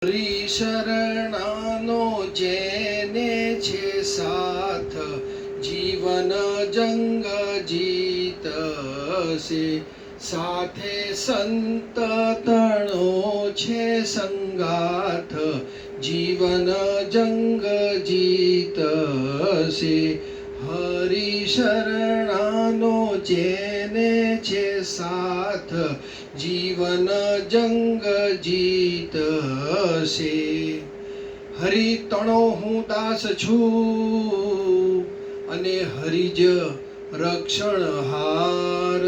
હરી શરણાનો જેને છે સાથ, જીવન જંગ જીતશે. સાથે સંત તણો છે સંગાથ, જીવન જંગ જીતશે. હરી શરણાનો જેને છે સાથ, જીવન જંગ જીતશે. હરિ તણો હું દાસ છું, અને હરિ જ રક્ષણહાર.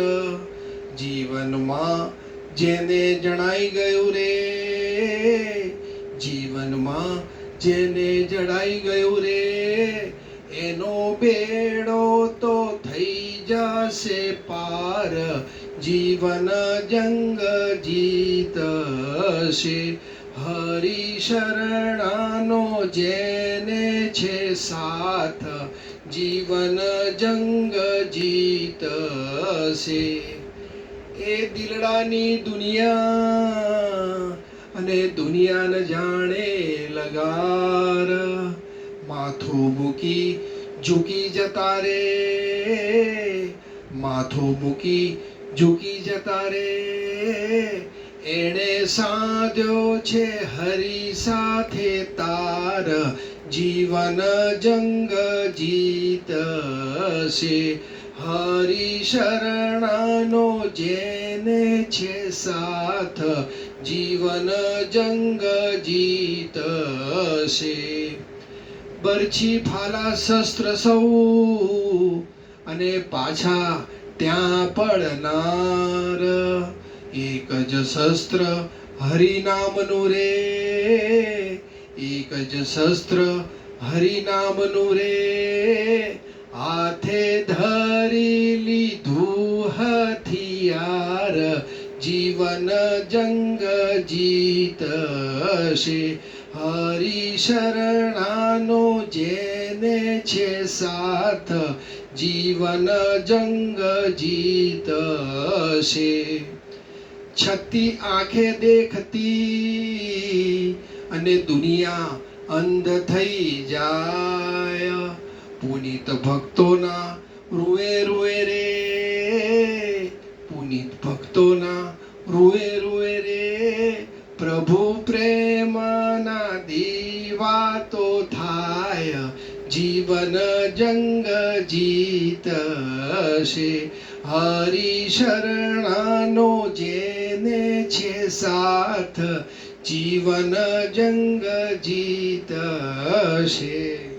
જીવનમાં જેને જણાઈ ગયું રે, જીવનમાં જેને જણાઈ ગયું રે, એનો બેડો તો થઈ જશે પાર. જીવન જંગ જીતશે. હરિ શરણાનો જેને છે સાથ, જીવન જંગ જીતશે. એ દિલડાની દુનિયા અને દુનિયાને જાણે લગાર. માથું મૂકી ઝૂકી જતા રે, માથું મૂકી ઝૂકી જતા રે. એણે સાધ્યો છે હરિ સાથે તાર. જીવન જંગ જીતશે. હરિ શરણાનો જેને છે સાથ, જીવન જંગ જીતશે. બરછી ફાલા શસ્ત્ર સૌ, અને પાછા ત્યાં પડનાર. એક જ શસ્ત્ર હરિનામનું રે, એક જ શસ્ત્ર હરિનામનું રે. હાથે ધરી લીધું હથિયાર. જીવન જંગ જીતશે. હરિ શરણાનો જેને છે સાથ, જીવન જંગ જીતશે. છતી આંખે દેખતી અને દુનિયા અંધ થઈ જાય. પુનિત ભક્તોના રૂએ રૂએ રે, પુનિત ભક્તોના રૂએ રૂએ રે. પ્રભુ પ્રેમના દીવા તો થાય. જીવન જંગ જીતશે. હરિ શરણાનો જેને છે સાથ, જીવન જંગ જીતશે.